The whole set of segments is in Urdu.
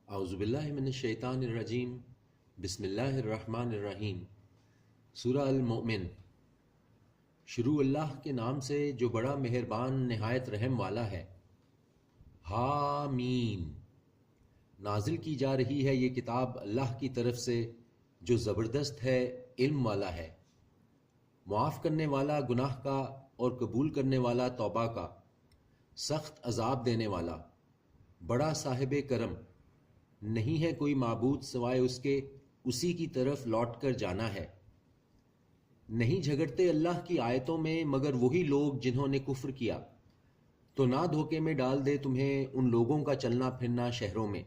اعوذ باللہ من الشیطان الرجیم، بسم اللہ الرحمن الرحیم۔ سورہ المؤمن۔ شروع اللہ کے نام سے جو بڑا مہربان نہایت رحم والا ہے۔ حامیم۔ نازل کی جا رہی ہے یہ کتاب اللہ کی طرف سے جو زبردست ہے، علم والا ہے، معاف کرنے والا گناہ کا اور قبول کرنے والا توبہ کا، سخت عذاب دینے والا، بڑا صاحب کرم۔ نہیں ہے کوئی معبود سوائے اس کے، اسی کی طرف لوٹ کر جانا ہے۔ نہیں جھگڑتے اللہ کی آیتوں میں مگر وہی لوگ جنہوں نے کفر کیا، تو نہ دھوکے میں ڈال دے تمہیں ان لوگوں کا چلنا پھرنا شہروں میں۔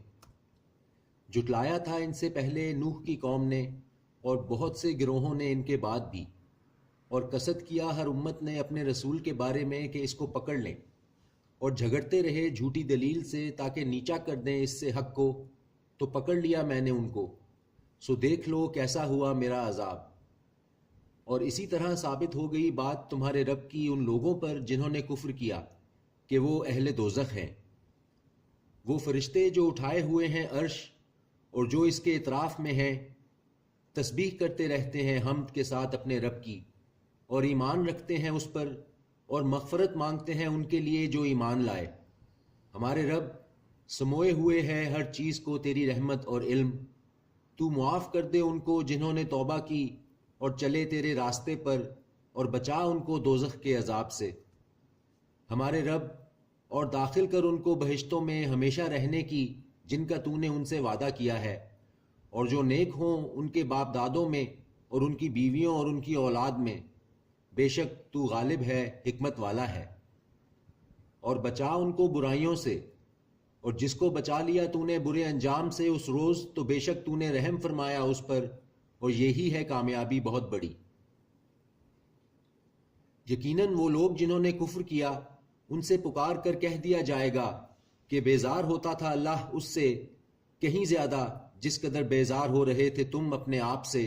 جٹلایا تھا ان سے پہلے نوح کی قوم نے اور بہت سے گروہوں نے ان کے بعد بھی، اور قصد کیا ہر امت نے اپنے رسول کے بارے میں کہ اس کو پکڑ لیں، اور جھگڑتے رہے جھوٹی دلیل سے تاکہ نیچا کر دیں اس سے حق کو، تو پکڑ لیا میں نے ان کو، سو دیکھ لو کیسا ہوا میرا عذاب۔ اور اسی طرح ثابت ہو گئی بات تمہارے رب کی ان لوگوں پر جنہوں نے کفر کیا کہ وہ اہل دوزخ ہیں۔ وہ فرشتے جو اٹھائے ہوئے ہیں عرش اور جو اس کے اطراف میں ہیں، تسبیح کرتے رہتے ہیں حمد کے ساتھ اپنے رب کی، اور ایمان رکھتے ہیں اس پر، اور مغفرت مانگتے ہیں ان کے لیے جو ایمان لائے۔ ہمارے رب سموئے ہوئے ہے ہر چیز کو تیری رحمت اور علم، تو معاف کر دے ان کو جنہوں نے توبہ کی اور چلے تیرے راستے پر، اور بچا ان کو دوزخ کے عذاب سے۔ ہمارے رب، اور داخل کر ان کو بہشتوں میں ہمیشہ رہنے کی جن کا تو نے ان سے وعدہ کیا ہے، اور جو نیک ہوں ان کے باپ دادوں میں اور ان کی بیویوں اور ان کی اولاد میں، بے شک تو غالب ہے، حکمت والا ہے۔ اور بچا ان کو برائیوں سے، اور جس کو بچا لیا تو نے برے انجام سے اس روز، تو بے شک تو نے رحم فرمایا اس پر، اور یہی ہے کامیابی بہت بڑی۔ یقیناً وہ لوگ جنہوں نے کفر کیا ان سے پکار کر کہہ دیا جائے گا کہ بیزار ہوتا تھا اللہ اس سے کہیں زیادہ جس قدر بیزار ہو رہے تھے تم اپنے آپ سے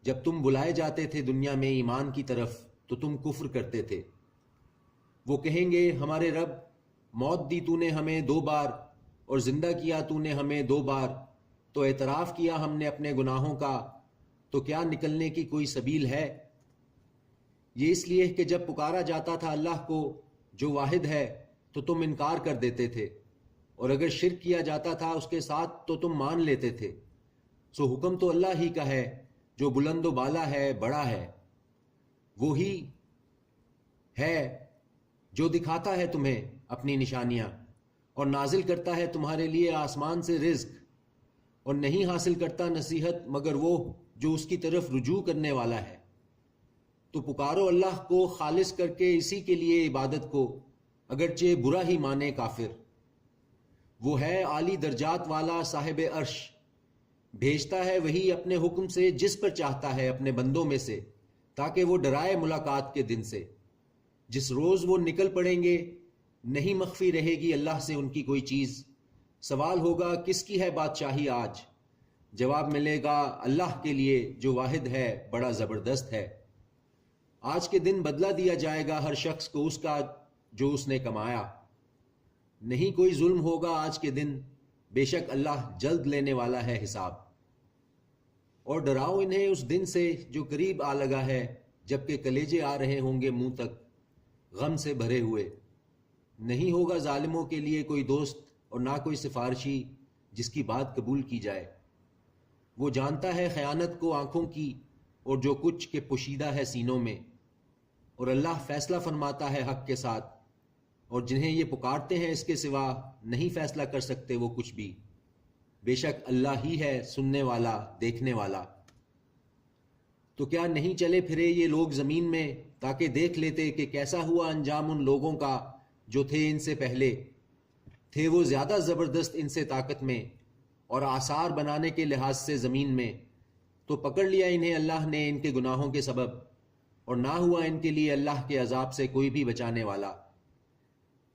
جب تم بلائے جاتے تھے دنیا میں ایمان کی طرف تو تم کفر کرتے تھے۔ وہ کہیں گے ہمارے رب، موت دی تو نے ہمیں 2 بار اور زندہ کیا تو نے ہمیں 2 بار، تو اعتراف کیا ہم نے اپنے گناہوں کا، تو کیا نکلنے کی کوئی سبیل ہے؟ یہ اس لیے کہ جب پکارا جاتا تھا اللہ کو جو واحد ہے تو تم انکار کر دیتے تھے، اور اگر شرک کیا جاتا تھا اس کے ساتھ تو تم مان لیتے تھے۔ سو حکم تو اللہ ہی کا ہے جو بلند و بالا ہے، بڑا ہے۔ وہی ہے جو دکھاتا ہے تمہیں اپنی نشانیاں، اور نازل کرتا ہے تمہارے لیے آسمان سے رزق، اور نہیں حاصل کرتا نصیحت مگر وہ جو اس کی طرف رجوع کرنے والا ہے۔ تو پکارو اللہ کو خالص کر کے اسی کے لیے عبادت کو، اگرچہ برا ہی مانے کافر۔ وہ ہے عالی درجات والا صاحب عرش، بھیجتا ہے وہی اپنے حکم سے جس پر چاہتا ہے اپنے بندوں میں سے، تاکہ وہ ڈرائے ملاقات کے دن سے، جس روز وہ نکل پڑیں گے، نہیں مخفی رہے گی اللہ سے ان کی کوئی چیز۔ سوال ہوگا کس کی ہے بادشاہی آج؟ جواب ملے گا اللہ کے لیے جو واحد ہے، بڑا زبردست ہے۔ آج کے دن بدلہ دیا جائے گا ہر شخص کو اس کا جو اس نے کمایا۔ نہیں کوئی ظلم ہوگا آج کے دن، بے شک اللہ جلد لینے والا ہے حساب۔ اور ڈراؤ انہیں اس دن سے جو قریب آ لگا ہے، جبکہ کلیجے آ رہے ہوں گے منہ تک، غم سے بھرے ہوئے۔ نہیں ہوگا ظالموں کے لیے کوئی دوست اور نہ کوئی سفارشی جس کی بات قبول کی جائے۔ وہ جانتا ہے خیانت کو آنکھوں کی اور جو کچھ کے پوشیدہ ہے سینوں میں، اور اللہ فیصلہ فرماتا ہے حق کے ساتھ، اور جنہیں یہ پکارتے ہیں اس کے سوا نہیں فیصلہ کر سکتے وہ کچھ بھی۔ بے شک اللہ ہی ہے سننے والا، دیکھنے والا۔ تو کیا نہیں چلے پھرے یہ لوگ زمین میں تاکہ دیکھ لیتے کہ کیسا ہوا انجام ان لوگوں کا جو تھے ان سے پہلے؟ تھے وہ زیادہ زبردست ان سے طاقت میں اور آثار بنانے کے لحاظ سے زمین میں، تو پکڑ لیا انہیں اللہ نے ان کے گناہوں کے سبب، اور نہ ہوا ان کے لیے اللہ کے عذاب سے کوئی بھی بچانے والا۔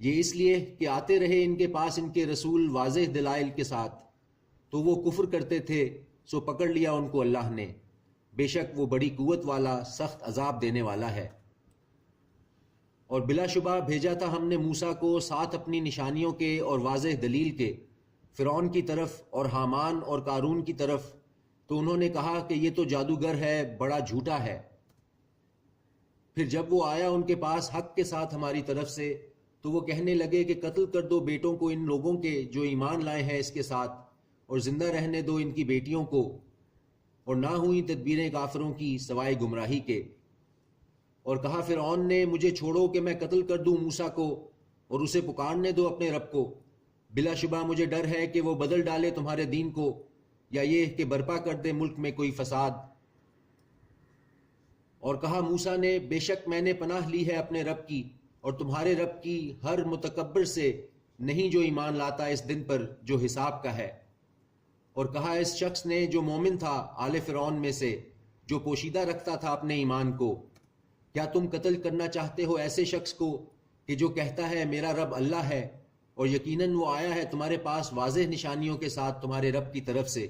یہ اس لیے کہ آتے رہے ان کے پاس ان کے رسول واضح دلائل کے ساتھ، تو وہ کفر کرتے تھے، سو پکڑ لیا ان کو اللہ نے۔ بے شک وہ بڑی قوت والا، سخت عذاب دینے والا ہے۔ اور بلا شبہ بھیجا تھا ہم نے موسیٰ کو ساتھ اپنی نشانیوں کے اور واضح دلیل کے، فرعون کی طرف اور حامان اور قارون کی طرف تو انہوں نے کہا کہ یہ تو جادوگر ہے، بڑا جھوٹا ہے۔ پھر جب وہ آیا ان کے پاس حق کے ساتھ ہماری طرف سے، تو وہ کہنے لگے کہ قتل کر دو بیٹوں کو ان لوگوں کے جو ایمان لائے ہیں اس کے ساتھ، اور زندہ رہنے دو ان کی بیٹیوں کو، اور نہ ہوئی تدبیریں کافروں کی سوائے گمراہی کے۔ اور کہا فرعون نے مجھے چھوڑو کہ میں قتل کر دوں موسیٰ کو، اور اسے پکارنے دو اپنے رب کو، بلا شبہ مجھے ڈر ہے کہ وہ بدل ڈالے تمہارے دین کو، یا یہ کہ برپا کر دے ملک میں کوئی فساد۔ اور کہا موسیٰ نے بے شک میں نے پناہ لی ہے اپنے رب کی اور تمہارے رب کی ہر متکبر سے نہیں جو ایمان لاتا اس دن پر جو حساب کا ہے۔ اور کہا اس شخص نے جو مومن تھا آل فرعون میں سے، جو پوشیدہ رکھتا تھا اپنے ایمان کو، کیا تم قتل کرنا چاہتے ہو ایسے شخص کو کہ جو کہتا ہے میرا رب اللہ ہے، اور یقیناً وہ آیا ہے تمہارے پاس واضح نشانیوں کے ساتھ تمہارے رب کی طرف سے،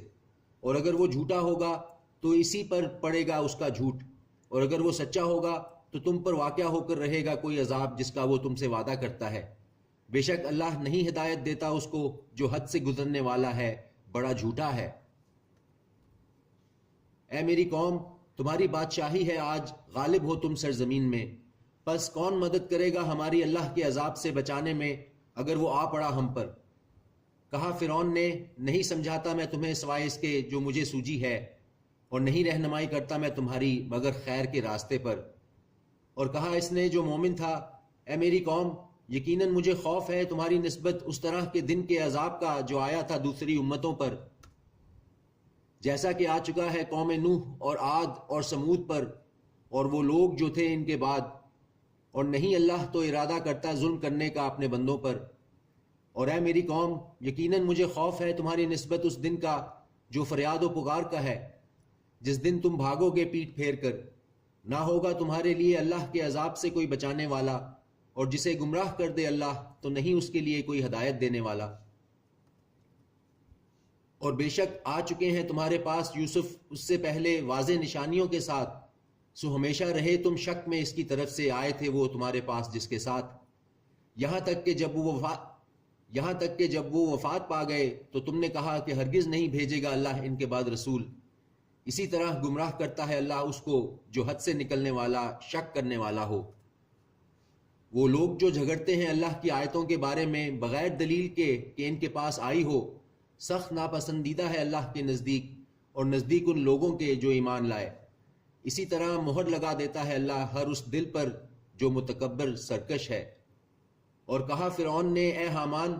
اور اگر وہ جھوٹا ہوگا تو اسی پر پڑے گا اس کا جھوٹ، اور اگر وہ سچا ہوگا تو تم پر واقع ہو کر رہے گا کوئی عذاب جس کا وہ تم سے وعدہ کرتا ہے۔ بے شک اللہ نہیں ہدایت دیتا اس کو جو حد سے گزرنے والا ہے، بڑا جھوٹا ہے۔ اے میری قوم، تمہاری بادشاہی ہے آج، غالب ہو تم سرزمین میں، پس کون مدد کرے گا ہماری اللہ کے عذاب سے بچانے میں اگر وہ آ پڑا ہم پر؟ کہا فرعون نے نہیں سمجھاتا میں تمہیں سوائے اس کے جو مجھے سوجی ہے، اور نہیں رہنمائی کرتا میں تمہاری مگر خیر کے راستے پر۔ اور کہا اس نے جو مومن تھا اے میری قوم، یقیناً مجھے خوف ہے تمہاری نسبت اس طرح کے دن کے عذاب کا جو آیا تھا دوسری امتوں پر، جیسا کہ آ چکا ہے قوم نوح اور عاد اور سمود پر اور وہ لوگ جو تھے ان کے بعد، اور نہیں اللہ تو ارادہ کرتا ظلم کرنے کا اپنے بندوں پر۔ اور اے میری قوم، یقیناً مجھے خوف ہے تمہاری نسبت اس دن کا جو فریاد و پکار کا ہے، جس دن تم بھاگو گے پیٹ پھیر کر، نہ ہوگا تمہارے لیے اللہ کے عذاب سے کوئی بچانے والا، اور جسے گمراہ کر دے اللہ تو نہیں اس کے لیے کوئی ہدایت دینے والا۔ اور بے شک آ چکے ہیں تمہارے پاس یوسف اس سے پہلے واضح نشانیوں کے ساتھ، سو ہمیشہ رہے تم شک میں اس کی طرف سے آئے تھے وہ تمہارے پاس جس کے ساتھ، یہاں تک کہ جب وہ وفات پا گئے تو تم نے کہا کہ ہرگز نہیں بھیجے گا اللہ ان کے بعد رسول۔ اسی طرح گمراہ کرتا ہے اللہ اس کو جو حد سے نکلنے والا شک کرنے والا ہو۔ وہ لوگ جو جھگڑتے ہیں اللہ کی آیتوں کے بارے میں بغیر دلیل کے کہ ان کے پاس آئی ہو، سخت ناپسندیدہ ہے اللہ کے نزدیک، اور نزدیک ان لوگوں کے جو ایمان لائے۔ اسی طرح مہر لگا دیتا ہے اللہ ہر اس دل پر جو متکبر سرکش ہے۔ اور کہا فرعون نے اے حامان،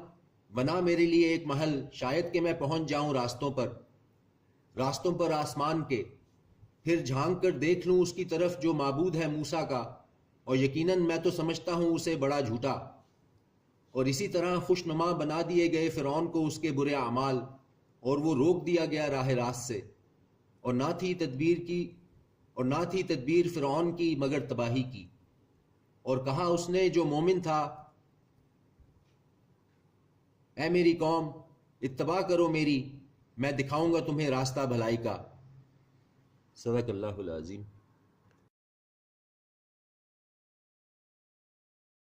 بنا میرے لیے ایک محل، شاید کہ میں پہنچ جاؤں راستوں پر آسمان کے، پھر جھانک کر دیکھ لوں اس کی طرف جو معبود ہے موسیٰ کا، اور یقیناً میں تو سمجھتا ہوں اسے بڑا جھوٹا۔ اور اسی طرح خوشنما بنا دیے گئے فرعون کو اس کے برے اعمال، اور وہ روک دیا گیا راہ راست سے، اور نہ تھی تدبیر فرعون کی مگر تباہی کی۔ اور کہا اس نے جو مومن تھا اے میری قوم، اتباع کرو میری، میں دکھاؤں گا تمہیں راستہ بھلائی کا۔ صدق اللہ العظیم۔